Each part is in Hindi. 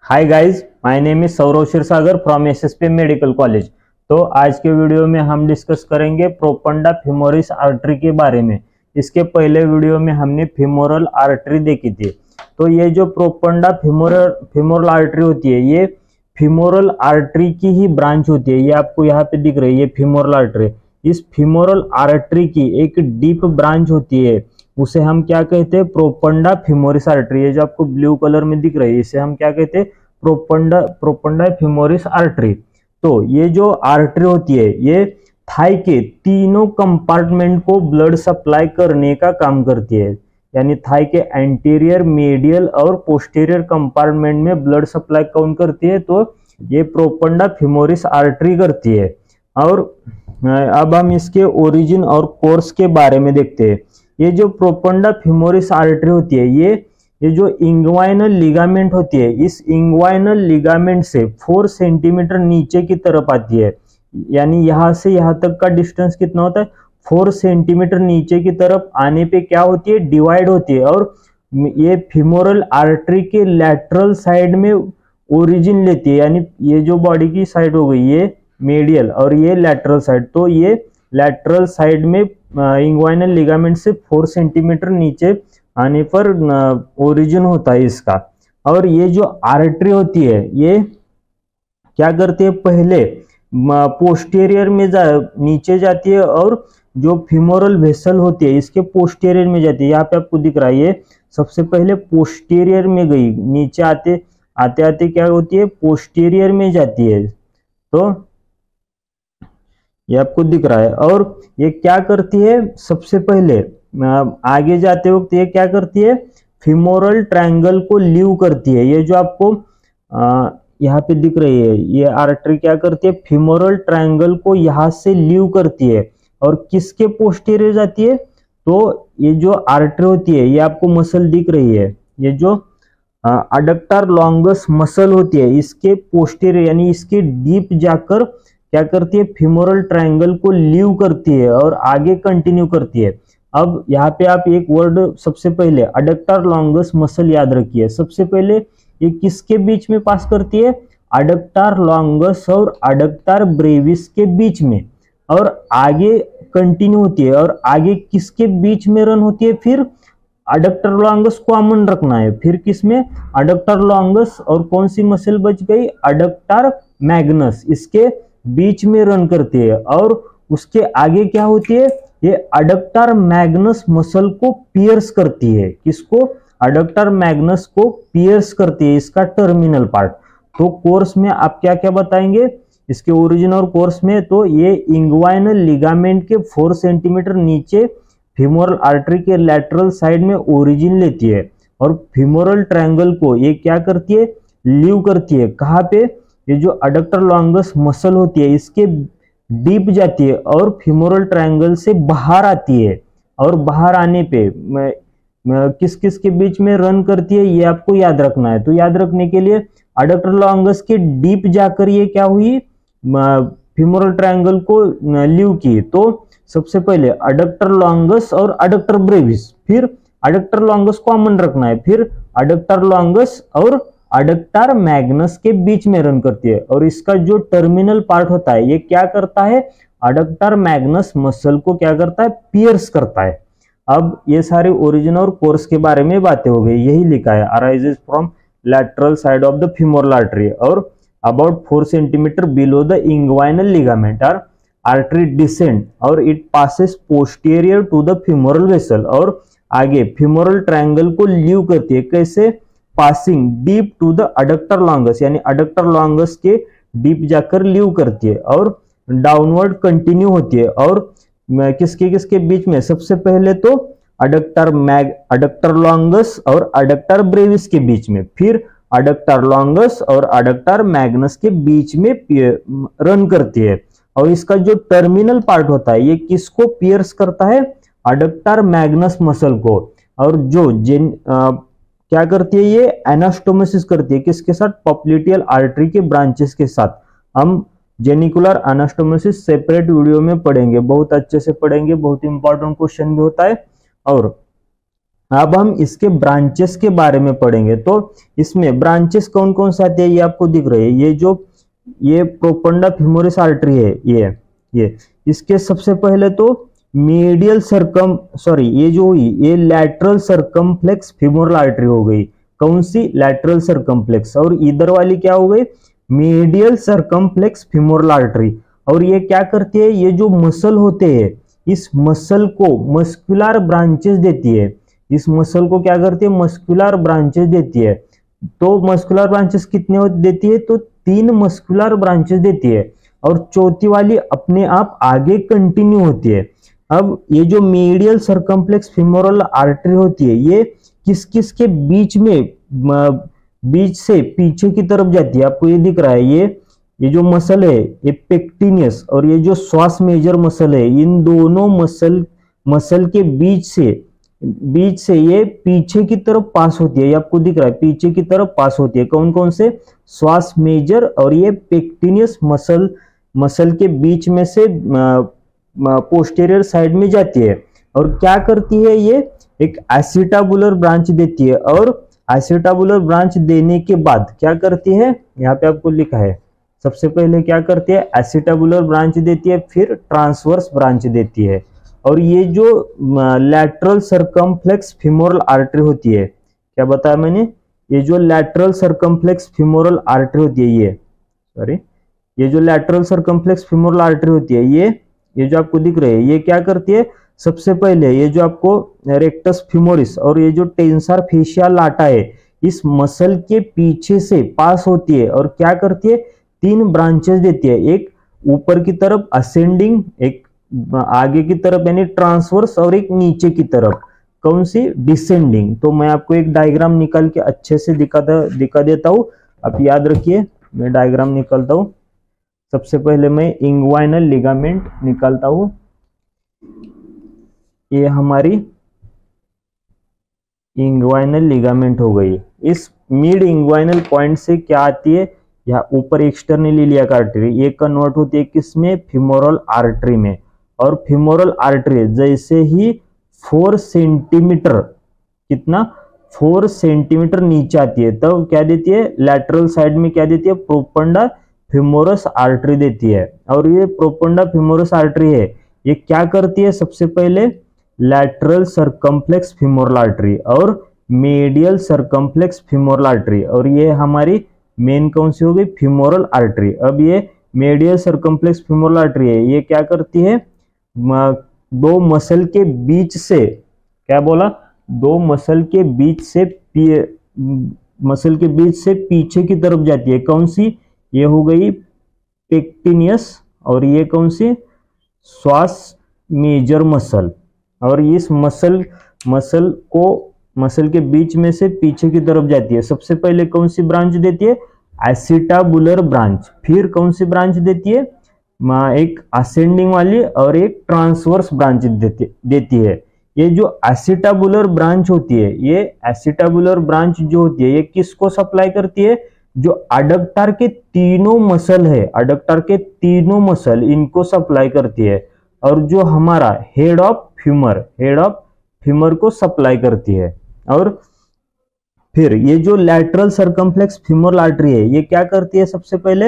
Hi guys, my name is Saurav Kshirsagar from SSP medical college. तो आज के वीडियो में हम डिस्कस करेंगे प्रोपंडा फेमोरिस आर्टरी के बारे में। इसके पहले वीडियो में हमने फेमोरल आर्टरी देखी थी। तो ये जो प्रोपंडा फेमोरल आर्टरी होती है, ये फेमोरल आर्टरी की ही ब्रांच होती है। ये आपको यहाँ पे दिख रही है फेमोरल आर्टरी। इस फेमोरल आर्टरी की एक डीप ब्रांच होती है, उसे हम क्या कहते हैं? प्रोपंडा फेमोरिस आर्टरी। ये जो आपको ब्लू कलर में दिख रही है, इसे हम क्या कहते हैं? प्रोपंडा फेमोरिस आर्टरी। तो ये जो आर्टरी होती है, ये थाई के तीनों कंपार्टमेंट को ब्लड सप्लाई करने का काम करती है। यानी थाई के एंटीरियर, मीडियल और पोस्टीरियर कंपार्टमेंट में ब्लड सप्लाई कौन करती है? तो ये प्रोपंडा फेमोरिस आर्टरी करती है। और अब हम इसके ओरिजिन और कोर्स के बारे में देखते हैं। ये जो प्रोपंडा फेमोरिस आर्टरी होती है, ये जो इंग्वाइनल लिगामेंट होती है, इस इंग्वाइनल लिगामेंट से 4 सेंटीमीटर नीचे की तरफ आती है। यानी यहां से यहां तक का डिस्टेंस कितना होता है? 4 सेंटीमीटर नीचे की तरफ आने पे क्या होती है? डिवाइड होती है। और ये फेमोरल आर्टरी के लैटरल साइड में ओरिजिन लेती है। यानी ये जो बॉडी की साइड हो गई, ये मेडियल और ये लैटरल साइड। तो ये लैटरल साइड में इंग्वाइनल लिगामेंट से 4 सेंटीमीटर नीचे आने पर ओरिजिन होता है इसका। और ये जो आर्टरी होती है, ये क्या करती है? पहले पोस्टीरियर में नीचे जाती है और जो फीमोरल वेसल होती है, इसके पोस्टीरियर में जाती है। यहाँ पे आपको दिख रहा है, ये सबसे पहले पोस्टीरियर में गई, नीचे आते आते आते क्या होती है? पोस्टीरियर में जाती है। तो ये आपको दिख रहा है। और ये क्या करती है? सबसे पहले आगे जाते वक्त ये क्या करती है? फीमोरल ट्रायंगल को लीव करती है। ये जो आपको यहाँ पे दिख रही है, ये आर्टरी क्या करती है? फीमोरल ट्रायंगल को यहाँ से लीव करती है और किसके पोस्टीरियर जाती है? तो ये जो आर्टरी होती है, ये आपको मसल दिख रही है, ये जो अडक्टर लॉन्गस मसल होती है, इसके पोस्टीरियर यानी इसके डीप जाकर क्या करती है? फीमोरल ट्रायंगल को लीव करती है और आगे कंटिन्यू करती है। अब यहाँ पे आप एक वर्ड सबसे पहले अडक्टर लॉन्गस मसल याद रखिए। सबसे पहले ये किसके बीच में पास करती है? अडक्टर लॉन्गस और अडक्टर ब्रेविस के बीच में, और आगे कंटिन्यू होती है। और आगे किसके बीच में रन होती है? फिर अडक्टर लॉन्गस कॉमन रखना है। फिर किसमें? अडक्टर लॉन्गस और कौन सी मसल बच गई? अडक्टर मैग्नस, इसके बीच में रन करती है। और उसके आगे क्या होती है? ये अडक्टर मैग्नस मसल को पियर्स करती है। किसको? अडक्टर मैग्नस को पियर्स करती है, इसका टर्मिनल पार्ट। तो कोर्स में आप क्या क्या बताएंगे इसके ओरिजिन और कोर्स में? तो ये इंग्वाइनल लिगामेंट के 4 सेंटीमीटर नीचे फीमोरल आर्टरी के लैटरल साइड में ओरिजिन लेती है और फीमोरल ट्रायंगल को ये क्या करती है? लीव करती है। कहाँ पे? ये जो अडक्टर लॉन्गस मसल होती है, इसके डीप जाती है और फीमोरल ट्रायंगल से बाहर आती है। और बाहर आने पे किस किस के बीच में रन करती है, ये आपको याद रखना है। तो याद रखने के लिए अडक्टर लॉन्गस के डीप जाकर ये क्या हुई? फीमोरल ट्रायंगल को लीव की। तो सबसे पहले अडक्टर लॉन्गस और अडक्टर ब्रेविस, फिर अडक्टर लॉन्गस कॉमन रखना है, फिर अडक्टर लॉन्गस और अडक्टर मैग्नस के बीच में रन करती है। और इसका जो टर्मिनल पार्ट होता है, ये क्या करता है? अडक्टर मैग्नस मसल को क्या करता है? पियर्स करता है। अब ये सारे ओरिजिन और कोर्स के बारे में बातें हो गई। यही लिखा है, arises from lateral side of the femoral artery और about 4 centimetre below the inguinal ligament are artery descend और it passes posterior to the femoral vessel. और आगे फीमोरल ट्रायंगल को लीव करती है। कैसे? Passing deep to the adductor longus, यानी अडक्टर लॉन्गस के डीप जाकर लीव करती है और डाउनवर्ड कंटिन्यू होती है। और किसके किसके बीच में? सबसे पहले तो अडक्टर लॉन्गस और अडक्टर ब्रेविस के बीच में, फिर अडक्टर लॉन्गस और अडक्टर मैग्नस के बीच में रन करती है। और इसका जो टर्मिनल पार्ट होता है, ये किसको पियर्स करता है? अडक्टर मैग्नस मसल को। और जो क्या करती है? ये एनास्टोमोसिस करती है। किसके साथ? पॉप्लिटियल आर्टरी के ब्रांचेस के साथ। हम जेनिकुलर एनास्टोमोसिस सेपरेट वीडियो में पढ़ेंगे, बहुत अच्छे से पढ़ेंगे, बहुत इंपॉर्टेंट क्वेश्चन भी होता है। और अब हम इसके ब्रांचेस के बारे में पढ़ेंगे। तो इसमें ब्रांचेस कौन कौन से आते हैं ये आपको दिख रहे हैं। ये प्रोपंडा फेमोरिस आर्टरी है, ये इसके सबसे पहले तो मीडियल ये लैटरल सर्कमफ्लेक्स फेमोरल आर्टरी हो गई। कौन सी? Lateral circumflex. और इधर वाली क्या हो गई? Medial circumflex femoral artery. और ये क्या करती है? ये जो मसल होते हैं इस मसल को मस्कुलर ब्रांचेस देती है। इस मसल को क्या करती है? मस्कुलर ब्रांचेस देती है। तो मस्कुलर ब्रांचेस कितने देती है? तो 3 मस्कुलर ब्रांचेस देती है और चौथी वाली अपने आप आगे कंटिन्यू होती है। अब ये जो मीडियल सर्कमफ्लेक्स फेमोरल आर्टरी होती है ये किस किस के बीच से पीछे की तरफ जाती है। आपको ये दिख रहा है, ये जो मसल है ये पेक्टिनियस और ये जो श्वास मेजर मसल है, इन दोनों मसल के बीच से ये पीछे की तरफ पास होती है। ये आपको दिख रहा है, पीछे की तरफ पास होती है। कौन कौन से? श्वास मेजर और ये पेक्टिनियस मसल के बीच में से पोस्टीरियर साइड में जाती है। और क्या करती है? ये एक एसिटाबुलर ब्रांच देती है और एसिटाबुलर ब्रांच देने के बाद क्या करती है? यहाँ पे आपको लिखा है, सबसे पहले क्या करती है? एसिटाबुलर ब्रांच देती है, फिर ट्रांसवर्स ब्रांच देती है। और ये जो लैटरल सर्कमफ्लेक्स फेमोरल आर्टरी होती है, क्या बताया मैंने? ये जो लैटरल सर्कमफ्लेक्स फेमोरल आर्टरी होती है, ये जो लैटरल सर्कमफ्लेक्स फेमोरल आर्टरी होती है, ये जो आपको दिख रही है, ये क्या करती है? सबसे पहले ये जो आपको रेक्टस फेमोरिस और ये जो टेंसर फेशिया लाटा है इस मसल के पीछे से पास होती है और क्या करती है? 3 ब्रांचेस देती है। एक ऊपर की तरफ असेंडिंग, एक आगे की तरफ यानी ट्रांसवर्स और एक नीचे की तरफ कौन सी? डिसेंडिंग। तो मैं आपको एक डायग्राम निकाल के अच्छे से दिखा देता हूं, आप याद रखिए। मैं डायग्राम निकालता हूं। सबसे पहले मैं इंग्वाइनल लिगामेंट निकालता हूं। ये हमारी इंग्वाइनल लिगामेंट हो गई। इस मिड इंग्वाइनल पॉइंट से क्या आती है? यहाँ ऊपर एक्सटर्नल इलियाक आर्टरी, ये कन्वर्ट होती है किसमें? फेमोरल आर्टरी में। और फेमोरल आर्टरी जैसे ही 4 सेंटीमीटर, कितना? 4 सेंटीमीटर नीचे आती है तब क्या देती है? लैटरल साइड में क्या देती है? प्रोपंडा फेमोरस आर्टरी देती है। और ये प्रोपंडा फेमोरस आर्टरी है, ये क्या करती है? सबसे पहले लैटरल सर्कमफ्लेक्स फेमोरल आर्टरी और मीडियल सर्कमफ्लेक्स फेमोरल आर्टरी, और ये हमारी मेन कौन सी हो गई? Femoral artery. अब ये मीडियल सर्कमफ्लेक्स फेमोरल आर्टरी है, ये क्या करती है? 2 मसल के बीच से, क्या बोला? 2 मसल के बीच से पीछे की तरफ जाती है। कौन सी? ये हो गई पेक्टिनियस और ये कौन सी? श्वास मेजर मसल। और इस मसल के बीच में से पीछे की तरफ जाती है। सबसे पहले कौन सी ब्रांच देती है? Acetabular branch. फिर कौन सी ब्रांच देती है? एक असेंडिंग वाली और एक ट्रांसवर्स ब्रांच देती है। ये जो एसिटाबुलर ब्रांच होती है, ये एसिटाबुलर ब्रांच जो होती है ये किसको सप्लाई करती है? जो अडक्टर के तीनों मसल है, अडक्टर के तीनों मसल इनको सप्लाई करती है। और जो हमारा हेड ऑफ फ्यूमर को सप्लाई करती है। और फिर ये जो लैटरल सर्कमफ्लेक्स फेमोरल आर्टरी है ये क्या करती है? सबसे पहले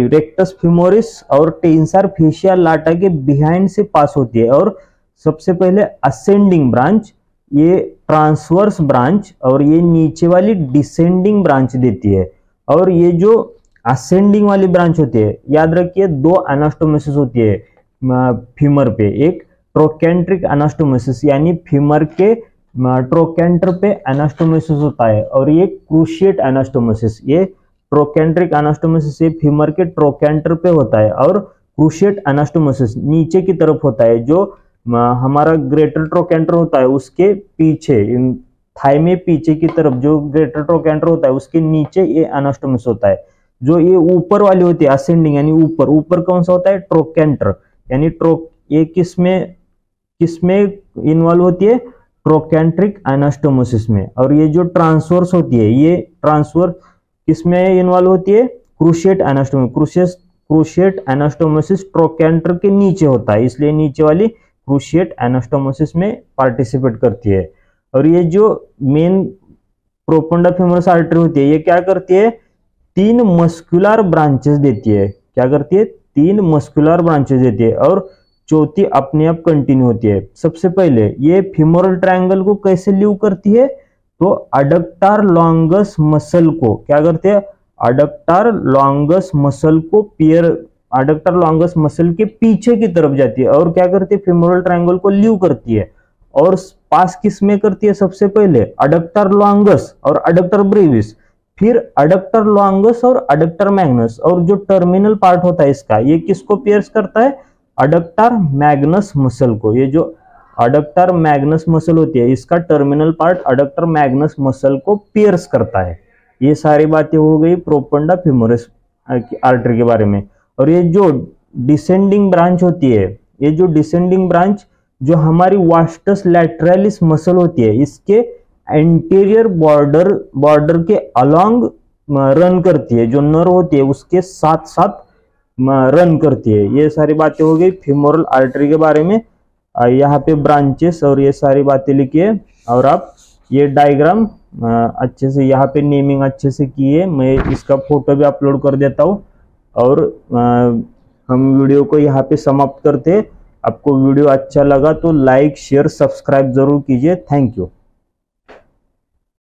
रेक्टस फेमोरिस और टेंसर फेशिया लाटा के बिहाइंड से पास होती है। और सबसे पहले असेंडिंग ब्रांच, ये ट्रांसवर्स ब्रांच और ये नीचे वाली डिसेंडिंग ब्रांच देती है। और ये जो असेंडिंग वाली ब्रांच होती है, याद रखिए 2 एनास्टोमोसिस होती है फीमर पे। एक ट्रोकेंट्रिक एनास्टोमोसिस यानी फीमर के ट्रोकेंटर पे एनास्टोमोसिस होता है, और ये क्रूशिएट एनास्टोमोसिस, ये ट्रोकेंट्रिक एनास्टोमोसिस ये फीमर के ट्रोकेंटर पे होता है, और क्रूशिएट एनास्टोमोसिस नीचे की तरफ होता है। जो हमारा ग्रेटर ट्रोकेंटर होता है उसके पीछे, थाई में पीछे की तरफ जो ग्रेटर ट्रोकेंटर होता है उसके नीचे ये एनास्टोमोसिस होता है। जो ये ऊपर वाली होती है असेंडिंग यानी ऊपर कौन सा होता है? ट्रोकेंटर यानी ये किसमें इन्वॉल्व होती है? ट्रोकेंट्रिक एनास्टोमोसिस में। और ये जो ट्रांसवर्स होती है, ये ट्रांसवर्स किसमें इन्वॉल्व होती है? Cruciate anastomosis. Cruciate anastomosis trochanter के नीचे होता है, इसलिए नीचे वाली क्रूशिएट एनास्टोमोसिस में पार्टिसिपेट करती है। और ये जो मेन प्रोफुंडा फेमोरस आर्टरी होती है, ये क्या करती है, 3 मस्कुलर ब्रांचेस देती है। क्या करती है, 3 मस्कुलर ब्रांचेस देती है और चौथी अपने आप कंटिन्यू होती है। सबसे पहले ये फीमोरल ट्रायंगल को कैसे लीव करती है, तो अडक्टर लॉन्गस मसल को क्या करते हैं, अडक्टर लॉन्गस मसल को अडक्टर लॉन्गस मसल के पीछे की तरफ जाती है और क्या करती है, फीमोरल ट्रायंगल को लीव करती है। और पास किस में करती है, सबसे पहले अडक्टर लॉन्गस और अडक्टर ब्रेविस, फिर अडक्टर लॉन्गस और अडक्टर मैग्नस, और जो टर्मिनल पार्ट होता है इसका, ये किसको पियर्स करता है, अडक्टर मैग्नस मसल को। ये जो अडक्टर मैग्नस मसल होती है, इसका terminal part adductor Magnus muscle को पियर्स करता है। ये सारी बातें हो गई प्रोफुंडा फेमोरस आर्टरी के बारे में। और ये जो डिसेंडिंग ब्रांच होती है, ये जो डिसेंडिंग ब्रांच जो हमारी वास्टस लैटरलिस मसल होती है, इसके एंटीरियर बॉर्डर के अलोंग रन करती है, जो नर्व होती है उसके साथ साथ रन करती है। ये सारी बातें हो गई फीमोरल आर्टरी के बारे में। यहाँ पे ब्रांचेस और ये सारी बातें लिखिए, और आप ये डायग्राम अच्छे से, यहाँ पे नेमिंग अच्छे से की है, मैं इसका फोटो भी अपलोड कर देता हूँ। और हम वीडियो को यहाँ पे समाप्त करते हैं। आपको वीडियो अच्छा लगा तो लाइक शेयर सब्सक्राइब जरूर कीजिए। Thank you.